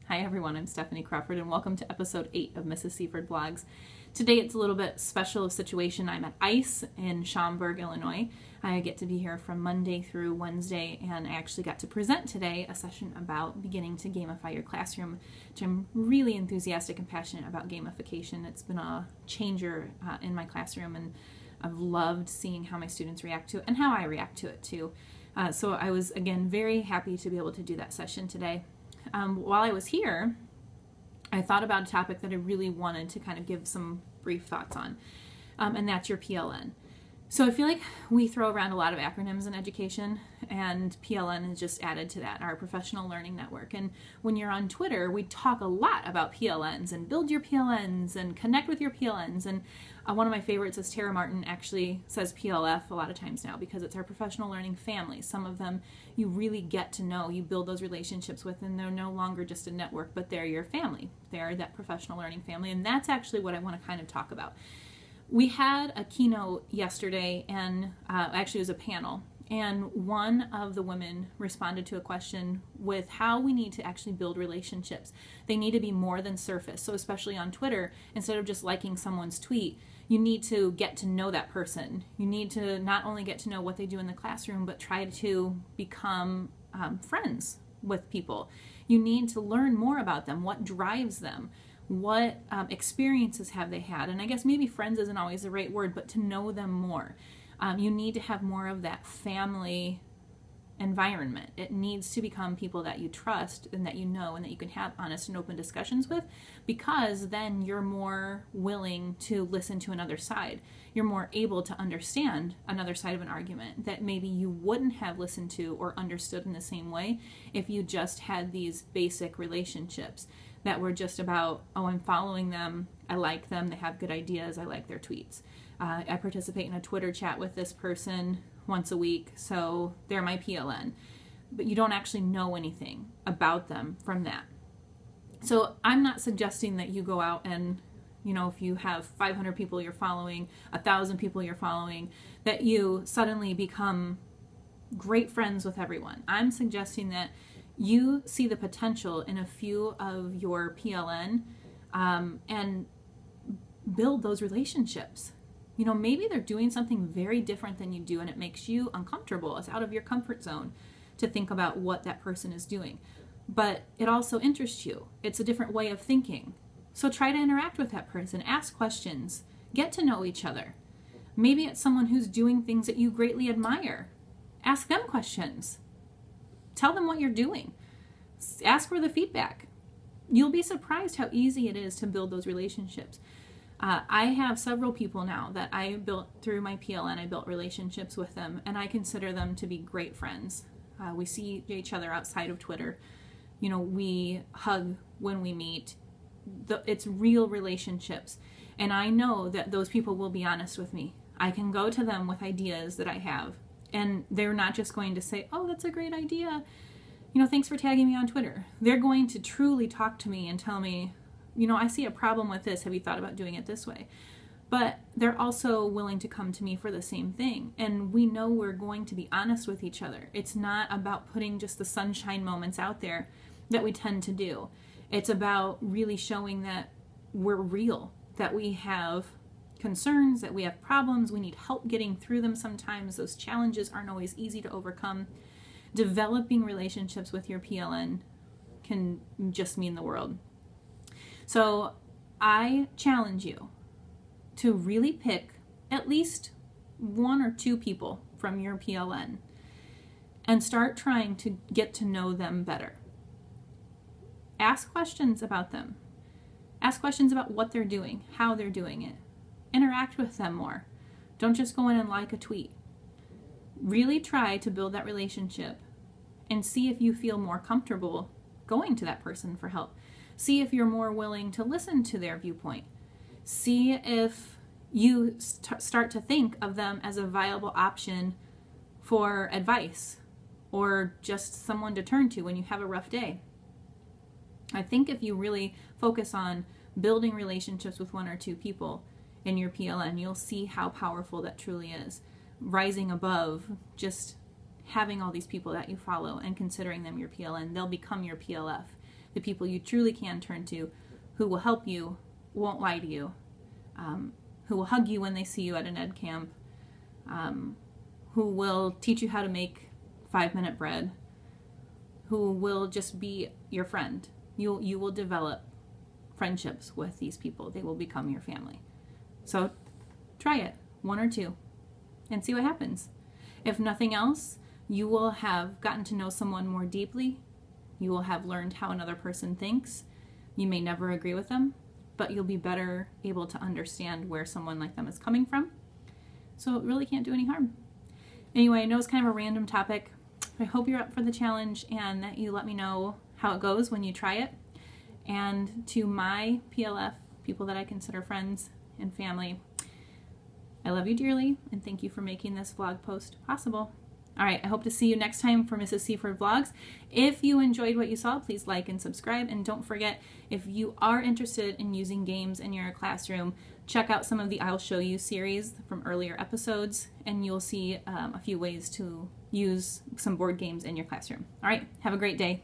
Hi everyone, I'm Stephanie Crawford and welcome to episode 8 of Mrs. Cford Blogs. Today it's a little bit special situation. I'm at ICE in Schaumburg, Illinois. I get to be here from Monday through Wednesday, and I actually got to present today a session about beginning to gamify your classroom, which I'm really enthusiastic and passionate about gamification. It's been a changer in my classroom, and I've loved seeing how my students react to it and how I react to it too. So I was, again, very happy to be able to do that session today. While I was here, I thought about a topic that I really wanted to kind of give some brief thoughts on, and that's your PLN. So I feel like we throw around a lot of acronyms in education, and PLN is just added to that, our Professional Learning Network. And when you're on Twitter, we talk a lot about PLNs and build your PLNs and connect with your PLNs. And one of my favorites is Tara Martin actually says PLF a lot of times now because it's our professional learning family. Some of them you really get to know, you build those relationships with, and they're no longer just a network, but they're your family. They're that professional learning family, and that's actually what I want to kind of talk about. We had a keynote yesterday, and actually it was a panel, and one of the women responded to a question with how we need to actually build relationships. They need to be more than surface. So especially on Twitter, instead of just liking someone's tweet, you need to get to know that person. You need to not only get to know what they do in the classroom, but try to become friends with people. You need to learn more about them, what drives them. What experiences have they had? And I guess maybe friends isn't always the right word, but to know them more. You need to have more of that family environment. It needs to become people that you trust and that you know and that you can have honest and open discussions with, because then you're more willing to listen to another side. You're more able to understand another side of an argument that maybe you wouldn't have listened to or understood in the same way if you just had these basic relationships that were just about, oh, I'm following them, I like them, they have good ideas, I like their tweets. I participate in a Twitter chat with this person once a week, so they're my PLN. But you don't actually know anything about them from that. So I'm not suggesting that you go out and, you know, if you have 500 people you're following, 1,000 people you're following, that you suddenly become great friends with everyone. I'm suggesting that you see the potential in a few of your PLN and build those relationships. You know, maybe they're doing something very different than you do and it makes you uncomfortable. It's out of your comfort zone to think about what that person is doing. But it also interests you. It's a different way of thinking. So try to interact with that person, ask questions, get to know each other. Maybe it's someone who's doing things that you greatly admire. Ask them questions. Tell them what you're doing. Ask for the feedback. You'll be surprised how easy it is to build those relationships. I have several people now that I built through my PLN. I built relationships with them, and I consider them to be great friends. We see each other outside of Twitter. You know, we hug when we meet. It's real relationships. And I know that those people will be honest with me. I can go to them with ideas that I have. And they're not just going to say, oh, that's a great idea. You know, thanks for tagging me on Twitter. They're going to truly talk to me and tell me, you know, I see a problem with this. Have you thought about doing it this way? But they're also willing to come to me for the same thing. And we know we're going to be honest with each other. It's not about putting just the sunshine moments out there that we tend to do. It's about really showing that we're real, that we have concerns, that we have problems, we need help getting through them sometimes. Those challenges aren't always easy to overcome. Developing relationships with your PLN can just mean the world. So I challenge you to really pick at least 1 or 2 people from your PLN and start trying to get to know them better. Ask questions about them. Ask questions about what they're doing, how they're doing it. Interact with them more. Don't just go in and like a tweet. Really try to build that relationship and see if you feel more comfortable going to that person for help. See if you're more willing to listen to their viewpoint. See if you start to think of them as a viable option for advice or just someone to turn to when you have a rough day. I think if you really focus on building relationships with 1 or 2 people in your PLN, you'll see how powerful that truly is. Rising above just having all these people that you follow and considering them your PLN, they'll become your PLF. the people you truly can turn to, who will help you, won't lie to you, who will hug you when they see you at an ed camp, who will teach you how to make 5-minute bread, who will just be your friend. You will develop friendships with these people. They will become your family. So try it, 1 or 2, and see what happens. If nothing else, you will have gotten to know someone more deeply. You will have learned how another person thinks. You may never agree with them, but you'll be better able to understand where someone like them is coming from. So it really can't do any harm. Anyway, I know it's kind of a random topic. I hope you're up for the challenge and that you let me know how it goes when you try it. And to my PLF, people that I consider friends and family, I love you dearly and thank you for making this vlog post possible. All right, I hope to see you next time for Mrs. Cford Vlogs. If you enjoyed what you saw, please like and subscribe. And don't forget, if you are interested in using games in your classroom, check out some of the I'll Show You series from earlier episodes, and you'll see a few ways to use some board games in your classroom. All right, have a great day.